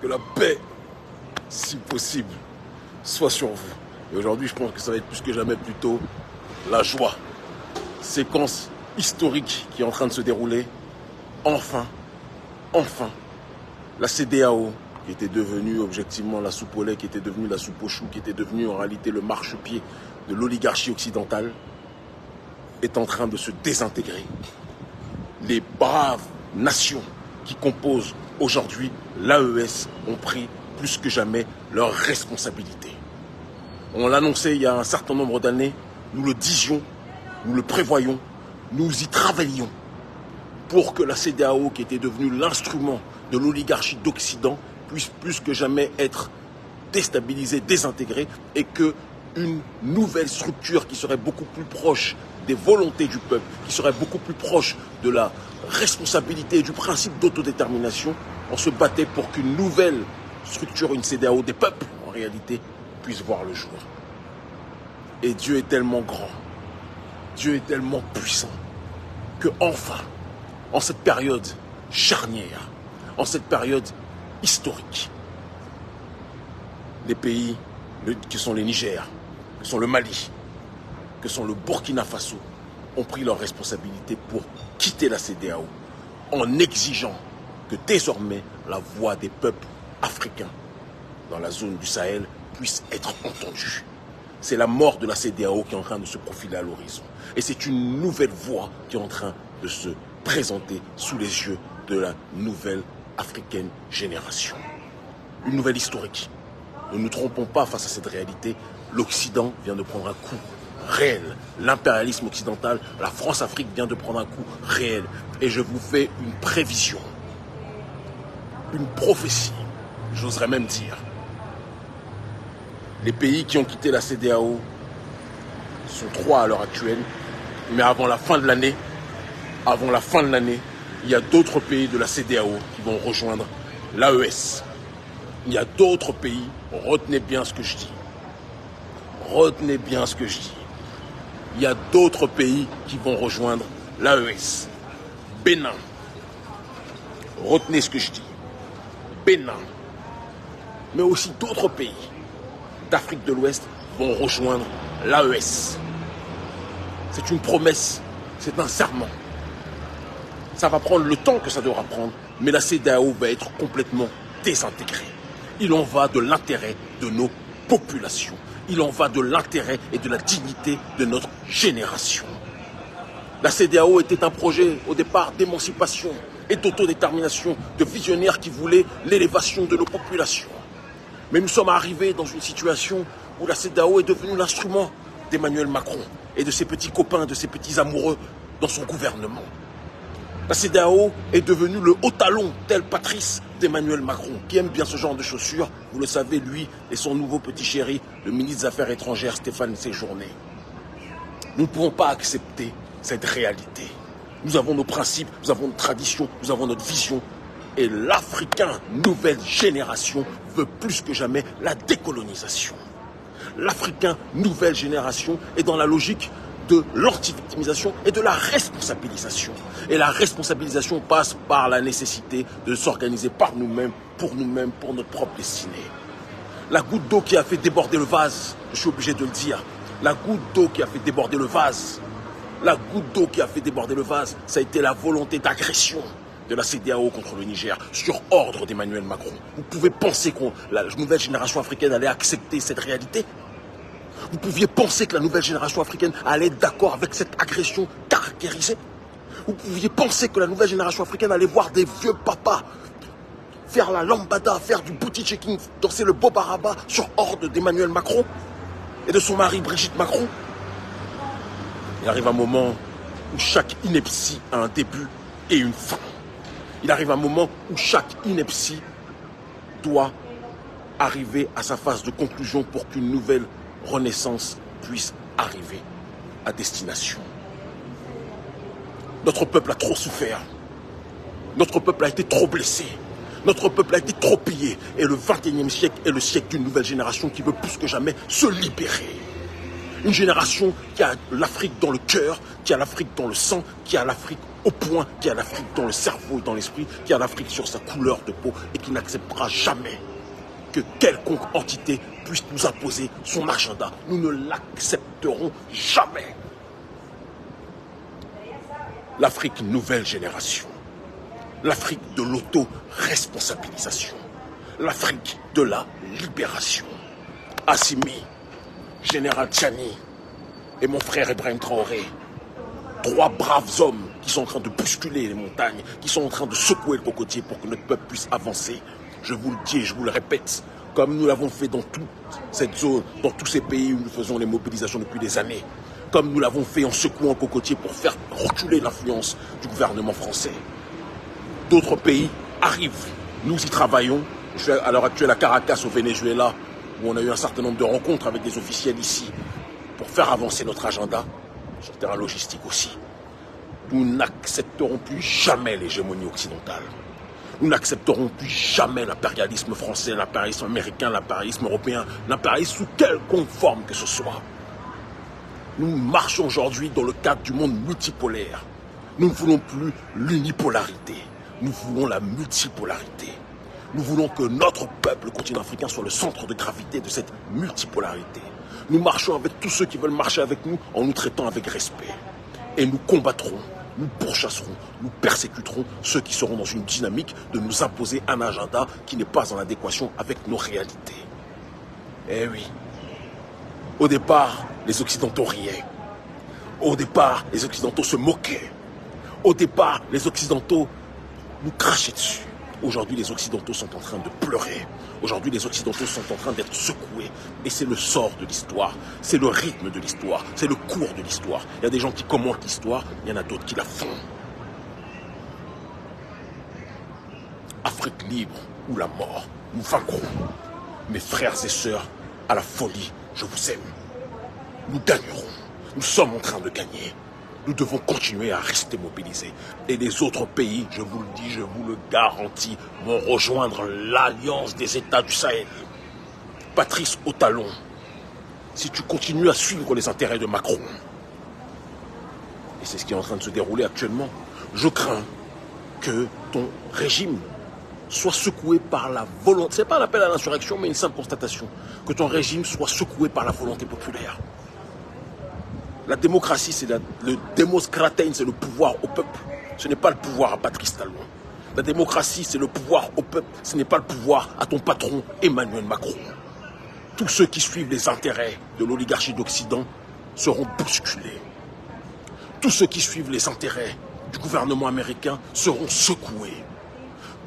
que la paix, si possible, soit sur vous. Et aujourd'hui, je pense que ça va être plus que jamais plutôt la joie. Séquence historique qui est en train de se dérouler. Enfin, la CEDEAO, qui était devenue objectivement la soupe au lait, qui était devenue la soupe au chou, qui était devenue en réalité le marchepied de l'oligarchie occidentale, est en train de se désintégrer. Les braves nations qui composent aujourd'hui l'AES ont pris plus que jamais leurs responsabilités. On l'annonçait il y a un certain nombre d'années, nous le disions, nous le prévoyons, nous y travaillions pour que la CEDEAO, qui était devenue l'instrument de l'oligarchie d'Occident, puisse plus que jamais être déstabilisée, désintégrée, et que une nouvelle structure qui serait beaucoup plus proche des volontés du peuple, qui serait beaucoup plus proche de la responsabilité et du principe d'autodétermination, on se battait pour qu'une nouvelle structure, une CEDEAO des peuples, en réalité, puisse voir le jour. Et Dieu est tellement grand, Dieu est tellement puissant, que enfin, en cette période charnière, en cette période historique, les pays qui sont les Niger, que sont le Mali, que sont le Burkina Faso, ont pris leurs responsabilités pour quitter la CEDEAO, en exigeant que désormais la voix des peuples africains dans la zone du Sahel puisse être entendue. C'est la mort de la CEDEAO qui est en train de se profiler à l'horizon. Et c'est une nouvelle voix qui est en train de se présenter sous les yeux de la nouvelle africaine génération. Une nouvelle historique. Ne nous trompons pas face à cette réalité. L'Occident vient de prendre un coup réel. L'impérialisme occidental, la France-Afrique vient de prendre un coup réel. Et je vous fais une prévision, une prophétie, j'oserais même dire. Les pays qui ont quitté la CEDEAO sont 3 à l'heure actuelle, mais avant la fin de l'année, il y a d'autres pays de la CEDEAO qui vont rejoindre l'AES. Il y a d'autres pays, retenez bien ce que je dis. Retenez bien ce que je dis. Il y a d'autres pays qui vont rejoindre l'AES. Bénin. Retenez ce que je dis. Bénin. Mais aussi d'autres pays d'Afrique de l'Ouest vont rejoindre l'AES. C'est une promesse, c'est un serment. Ça va prendre le temps que ça devra prendre, mais la CEDEAO va être complètement désintégrée. Il en va de l'intérêt de nos populations. Il en va de l'intérêt et de la dignité de notre génération. La CEDEAO était un projet au départ d'émancipation et d'autodétermination, de visionnaires qui voulaient l'élévation de nos populations. Mais nous sommes arrivés dans une situation où la CEDEAO est devenue l'instrument d'Emmanuel Macron et de ses petits copains, de ses petits amoureux dans son gouvernement. La CEDEAO est devenue le haut talon, tel Patrice, d'Emmanuel Macron, qui aime bien ce genre de chaussures. Vous le savez, lui et son nouveau petit chéri, le ministre des Affaires étrangères, Stéphane Séjourné. Nous ne pouvons pas accepter cette réalité. Nous avons nos principes, nous avons nos traditions, nous avons notre vision. Et l'Africain nouvelle génération veut plus que jamais la décolonisation. L'Africain nouvelle génération est dans la logique de l'anti-victimisation et de la responsabilisation. Et la responsabilisation passe par la nécessité de s'organiser par nous-mêmes, pour notre propre destinée. La goutte d'eau qui a fait déborder le vase, je suis obligé de le dire, la goutte d'eau qui a fait déborder le vase, ça a été la volonté d'agression de la CEDEAO contre le Niger, sur ordre d'Emmanuel Macron. Vous pouvez penser que la nouvelle génération africaine allait accepter cette réalité ? Vous pouviez penser que la nouvelle génération africaine allait être d'accord avec cette agression caractérisée? Vous pouviez penser que la nouvelle génération africaine allait voir des vieux papas faire la lambada, faire du booty checking, danser le bobaraba sur ordre d'Emmanuel Macron et de son mari Brigitte Macron? Il arrive un moment où chaque ineptie a un début et une fin. Il arrive un moment où chaque ineptie doit arriver à sa phase de conclusion pour qu'une nouvelle renaissance puisse arriver à destination. Notre peuple a trop souffert. Notre peuple a été trop blessé. Notre peuple a été trop pillé. Et le 21e siècle est le siècle d'une nouvelle génération qui veut plus que jamais se libérer. Une génération qui a l'Afrique dans le cœur, qui a l'Afrique dans le sang, qui a l'Afrique au point qu'il y a l'Afrique dans le cerveau et dans l'esprit, qu'il y a l'Afrique sur sa couleur de peau et qui n'acceptera jamais que quelconque entité puisse nous imposer son agenda. Nous ne l'accepterons jamais. L'Afrique nouvelle génération, l'Afrique de l'auto-responsabilisation, l'Afrique de la libération. Assimi, Général Tchani et mon frère Ibrahim Traoré, 3 braves hommes qui sont en train de bousculer les montagnes, qui sont en train de secouer le cocotier pour que notre peuple puisse avancer. Je vous le dis et je vous le répète, comme nous l'avons fait dans toute cette zone, dans tous ces pays où nous faisons les mobilisations depuis des années, comme nous l'avons fait en secouant le cocotier pour faire reculer l'influence du gouvernement français. D'autres pays arrivent, nous y travaillons. Je suis à l'heure actuelle à Caracas au Venezuela, où on a eu un certain nombre de rencontres avec des officiels ici pour faire avancer notre agenda, sur le terrain logistique aussi. Nous n'accepterons plus jamais l'hégémonie occidentale. Nous n'accepterons plus jamais l'impérialisme français, l'impérialisme américain, l'impérialisme européen, l'impérialisme sous quelconque forme que ce soit. Nous marchons aujourd'hui dans le cadre du monde multipolaire. Nous ne voulons plus l'unipolarité, nous voulons la multipolarité. Nous voulons que notre peuple, le continent africain, soit le centre de gravité de cette multipolarité. Nous marchons avec tous ceux qui veulent marcher avec nous en nous traitant avec respect. Et nous combattrons, nous pourchasserons, nous persécuterons ceux qui seront dans une dynamique de nous imposer un agenda qui n'est pas en adéquation avec nos réalités. Eh oui, au départ, les Occidentaux riaient. Au départ, les Occidentaux se moquaient. Au départ, les Occidentaux nous crachaient dessus. Aujourd'hui, les Occidentaux sont en train de pleurer. Aujourd'hui, les Occidentaux sont en train d'être secoués. Et c'est le sort de l'histoire. C'est le rythme de l'histoire. C'est le cours de l'histoire. Il y a des gens qui commentent l'histoire. Il y en a d'autres qui la font. Afrique libre ou la mort, nous vaincrons. Mes frères et sœurs, à la folie, je vous aime. Nous gagnerons. Nous sommes en train de gagner. Nous devons continuer à rester mobilisés. Et les autres pays, je vous le dis, je vous le garantis, vont rejoindre l'Alliance des États du Sahel. Patrice Otalon, si tu continues à suivre les intérêts de Macron, et c'est ce qui est en train de se dérouler actuellement, je crains que ton régime soit secoué par la volonté, c'est pas un appel à l'insurrection, mais une simple constatation, que ton régime soit secoué par la volonté populaire. La démocratie, c'est le démoskratein, c'est le pouvoir au peuple. Ce n'est pas le pouvoir à Patrice Talon. La démocratie, c'est le pouvoir au peuple. Ce n'est pas le pouvoir à ton patron Emmanuel Macron. Tous ceux qui suivent les intérêts de l'oligarchie d'Occident seront bousculés. Tous ceux qui suivent les intérêts du gouvernement américain seront secoués.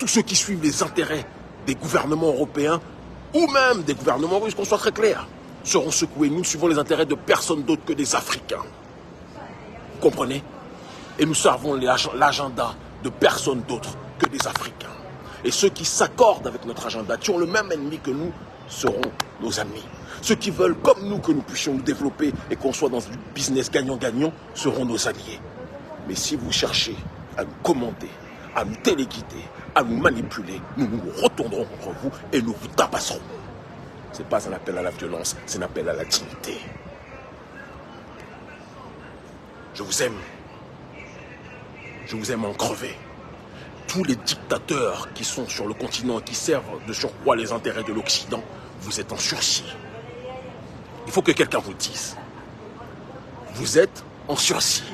Tous ceux qui suivent les intérêts des gouvernements européens ou même des gouvernements russes, qu'on soit très clair, seront secoués. Nous suivons les intérêts de personne d'autre que des Africains. Vous comprenez? Et nous servons l'agenda de personne d'autre que des Africains. Et ceux qui s'accordent avec notre agenda, qui ont le même ennemi que nous, seront nos amis. Ceux qui veulent, comme nous, que nous puissions nous développer et qu'on soit dans du business gagnant-gagnant, seront nos alliés. Mais si vous cherchez à nous commander, à nous téléguider, à nous manipuler, nous nous retournerons contre vous et nous vous tabasserons. Ce n'est pas un appel à la violence, c'est un appel à la dignité. Je vous aime. Je vous aime en crever. Tous les dictateurs qui sont sur le continent et qui servent de surcroît les intérêts de l'Occident, vous êtes en sursis. Il faut que quelqu'un vous le dise. Vous êtes en sursis.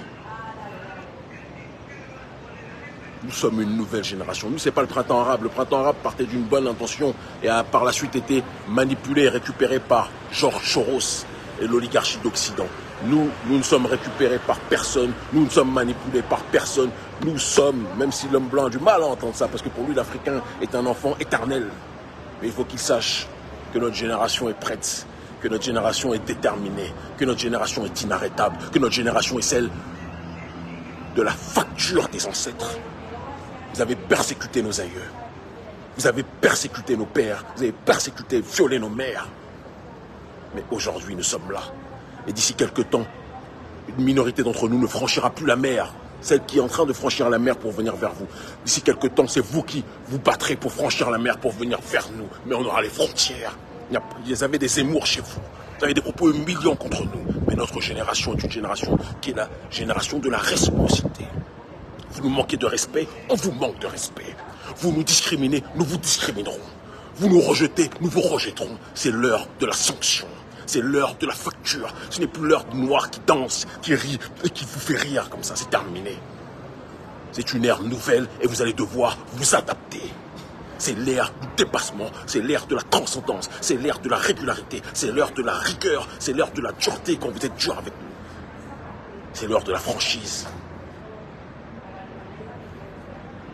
Nous sommes une nouvelle génération. Nous, ce n'est pas le printemps arabe. Le printemps arabe partait d'une bonne intention et a par la suite été manipulé et récupéré par George Soros et l'oligarchie d'Occident. Nous ne sommes récupérés par personne. Nous ne sommes manipulés par personne. Nous sommes, même si l'homme blanc a du mal à entendre ça, parce que pour lui, l'Africain est un enfant éternel. Mais il faut qu'il sache que notre génération est prête, que notre génération est déterminée, que notre génération est inarrêtable, que notre génération est celle de la facture des ancêtres. Vous avez persécuté nos aïeux. Vous avez persécuté nos pères. Vous avez persécuté, violé nos mères. Mais aujourd'hui, nous sommes là. Et d'ici quelques temps, une minorité d'entre nous ne franchira plus la mer. Celle qui est en train de franchir la mer pour venir vers vous. D'ici quelques temps, c'est vous qui vous battrez pour franchir la mer pour venir vers nous. Mais on aura les frontières. Vous avez des Zemmour chez vous. Vous avez des propos humiliants contre nous. Mais notre génération est une génération qui est la génération de la réciprocité. Vous nous manquez de respect, on vous manque de respect. Vous nous discriminez, nous vous discriminerons. Vous nous rejetez, nous vous rejetterons. C'est l'heure de la sanction. C'est l'heure de la facture. Ce n'est plus l'heure du noir qui danse, qui rit et qui vous fait rire comme ça. C'est terminé. C'est une ère nouvelle et vous allez devoir vous adapter. C'est l'ère du dépassement, c'est l'ère de la transcendance, c'est l'ère de la régularité, c'est l'heure de la rigueur, c'est l'heure de la dureté quand vous êtes dur avec nous. C'est l'heure de la franchise.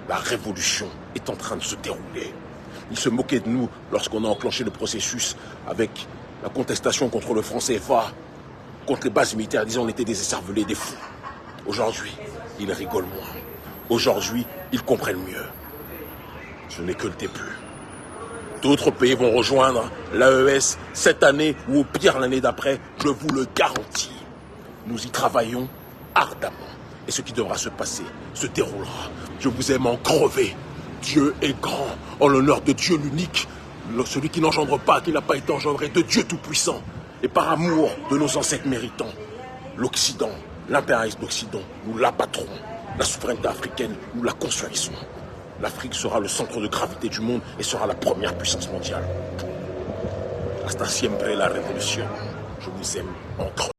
La révolution est en train de se dérouler. Ils se moquaient de nous lorsqu'on a enclenché le processus avec la contestation contre le franc CFA, contre les bases militaires, disant qu'on était des écervelés, des fous. Aujourd'hui, ils rigolent moins. Aujourd'hui, ils comprennent mieux. Ce n'est que le début. D'autres pays vont rejoindre l'AES cette année ou au pire l'année d'après, je vous le garantis. Nous y travaillons ardemment. Et ce qui devra se passer se déroulera. Je vous aime en crever. Dieu est grand. En l'honneur de Dieu l'unique, celui qui n'engendre pas, qui n'a pas été engendré, de Dieu tout-puissant. Et par amour de nos ancêtres méritants, l'Occident, l'impérialisme d'Occident, nous l'abattrons. La souveraineté africaine, nous la construisons. L'Afrique sera le centre de gravité du monde et sera la première puissance mondiale. Hasta siempre la révolution. Je vous aime en crevé.